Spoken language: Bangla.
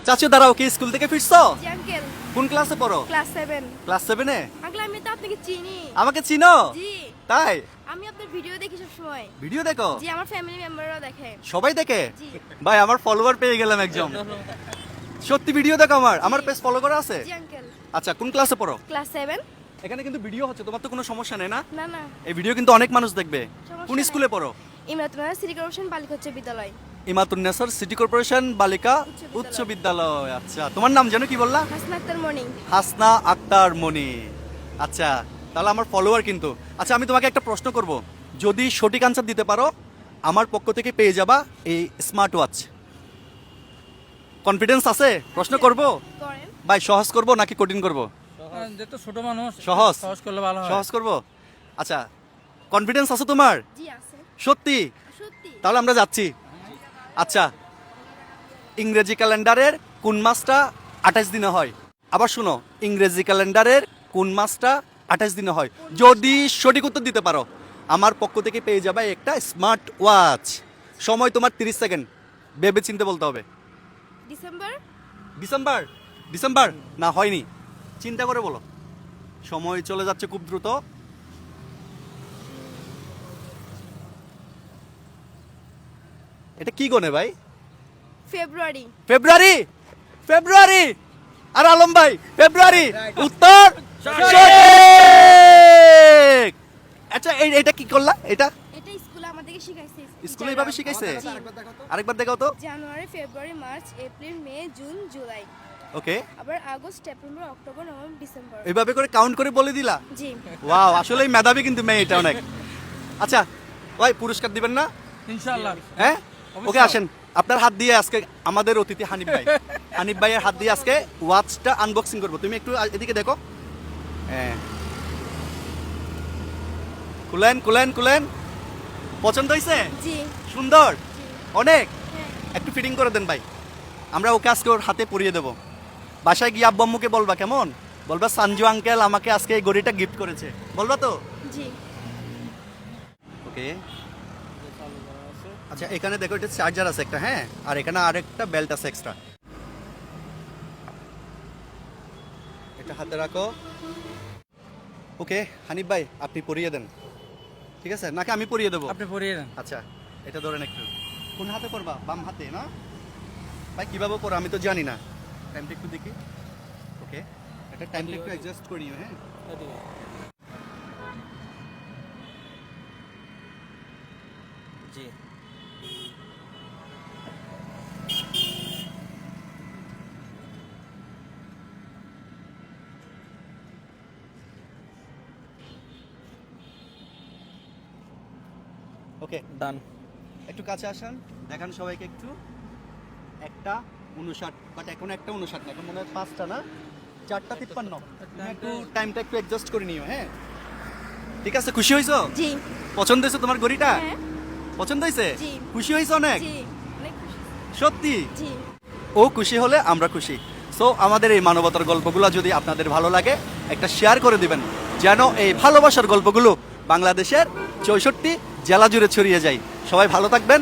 চাচু দাঁড়াও, কি স্কুল থেকে ফিরছো? জি আঙ্কেল, কোন ক্লাসে পড়ো? ক্লাস 7। ক্লাস 7 এ? আঙ্কেল আমি তো আপনাকে চিনি। আমাকে চিনো? জি, তাই? আমি আপনার ভিডিও দেখি সব সময়। ভিডিও দেখো? জি, আমার ফ্যামিলি মেম্বাররা দেখে। সবাই দেখে? জি। ভাই আমার ফলোয়ার পেয়ে গেলাম একজন। সত্যি ভিডিও দেখো আমার পেজ ফলো করা আছে? জি আঙ্কেল, আচ্ছা, কোন ক্লাসে পড়ো? ক্লাস 7। এখানে কিন্তু ভিডিও হচ্ছে, তোমার তো কোনো সমস্যা নেই না? না না, এই ভিডিও কিন্তু অনেক মানুষ দেখবে। সমস্যা কোন নাই। স্কুলে পড়ো? ইমরাতুল্লাহ সিটি কর্পোরেশন বালিকা উচ্চ বিদ্যালয়। ইমাতুন্নেসার সিটি কর্পোরেশন বালিকা উচ্চ বিদ্যালয়। আচ্ছা, তোমার নাম জানো, কি বললা? হাসনা আক্তার মর্নিং। হাসনা আক্তার মনি। আচ্ছা, তাহলে আমার ফলোয়ার কিন্তু। আচ্ছা, আমি তোমাকে একটা প্রশ্ন করব, যদি সঠিক আনসার দিতে পারো আমার পক্ষ থেকে পেয়ে যাবা এই স্মার্ট ওয়াচ। কনফিডেন্স আছে? প্রশ্ন করব করেন। ভাই, সহজ করব নাকি কঠিন করব? যেহেতু ছোট মানুষ সহজ? সহজ করলে ভালো হয়। সহজ করব। আচ্ছা, কনফিডেন্স আছে তোমার? জি আছে। সত্যি? সত্যি? তাহলে আমরা যাচ্ছি। আচ্ছা, ইংরেজি ক্যালেন্ডারের কোন মাসটা 28 দিনে হয়? আবার শুনো, ইংরেজি ক্যালেন্ডারের কোন মাসটা 28 দিনে হয়? যদি সঠিক উত্তর দিতে পারো আমার পক্ষ থেকে পেয়ে যাবে একটা স্মার্ট ওয়াচ। সময় তোমার 30 সেকেন্ড, ভেবে চিন্তে বলতে হবে। ডিসেম্বর। ডিসেম্বর? ডিসেম্বর না, হয়নি, চিন্তা করে বলো। সময় চলে যাচ্ছে খুব দ্রুত। এটা কি গনে ভাই? ফেব্রুয়ারি। ফেব্রুয়ারি? ফেব্রুয়ারি? আর আলম ভাই ফেব্রুয়ারি উত্তর সঠিক। আচ্ছা, এটা কি করলা? এটা এটা স্কুলে আমাদেরকে শিখাইছে। স্কুলে এইভাবে শিখাইছে? জি। আরেকবার দেখাও তো। জানুয়ারি, ফেব্রুয়ারি, মার্চ, এপ্রিল, মে, জুন, জুলাই। ওকে, আবার August, September, October, November, December. এইভাবে করে কাউন্ট করে বলে দিলা? জি। ওয়াও, আসলেই মেধাবী কিন্তু মেয়ে এটা অনেক। আচ্ছা ভাই, পুরস্কার দিবেন না? ইনশাআল্লাহ। হ্যাঁ, অবশ্যই। ওকে, আসেন। আপনার হাত দিয়ে আজকে আমাদের অতিথি হানিফ ভাই, হানিফ ভাইয়ের হাত দিয়ে আজকে ওয়াচটা আনবক্সিং করবো। তুমি একটু এদিকে দেখো। হ্যাঁ, খুলেন খুলেন খুলেন। পছন্দ হয়েছে? জি। সুন্দর জি। অনেক। হ্যাঁ। একটু ফিটিং করে দেন ভাই, আমরা ওকে আজকে ওর হাতে পরিয়ে দেবো। বাসায় গিয়ে আব্বু আম্মুকে বলবা, কেমন? বলবা সঞ্জু আঙ্কেল আমাকে আজকে এই ঘড়িটা গিফট করেছে, বলবা তো? জি। ওকে। আচ্ছা, এখানে দেখো এটা চার্জার আছে একটা, হ্যাঁ, আর এখানে আরেকটা বেল্ট আছে এক্সট্রা। এটা হাতে রাখো। ওকে হানিফ ভাই, আপনি পরিয়ে দেন, ঠিক আছে নাকি আমি পরিয়ে দেবো? আপনি পড়িয়ে দেন। আচ্ছা, এটা ধরেন একটু। কোন হাতে পরবা? বাম হাতে না ভাই? কিভাবে পরো আমি তো জানি না, টাইমটা একটু দেখি। ওকে, এটা টাইমটা একটু অ্যাডজাস্ট করে নিও। হ্যাঁ, জি। ওকে ডান। একটু কাছে আসেন, দেখান সবাইকে একটু। একটা 59, বাট এখন একটা 59 না, এখন মনে হয় 5টা না 4টা 53। তুমি একটু টাইমটা একটু অ্যাডজাস্ট করে নিও। হ্যাঁ, ঠিক আছে। খুশি হয়েছো? জি। পছন্দ হয়েছে তোমার ঘড়িটা? হ্যাঁ। পছন্দ হয়েছে? জি। খুশি হয়েছে অনেক? জি। অনেক খুশি। সত্যি? জি। ও খুশি হলে আমরা খুশি। সো আমাদের এই মানবতার গল্পগুলো যদি আপনাদের ভালো লাগে একটা শেয়ার করে দিবেন, যেন এই ভালোবাসার গল্পগুলো বাংলাদেশের 64 জেলা জুড়ে ছড়িয়ে যায়। সবাই ভালো থাকবেন,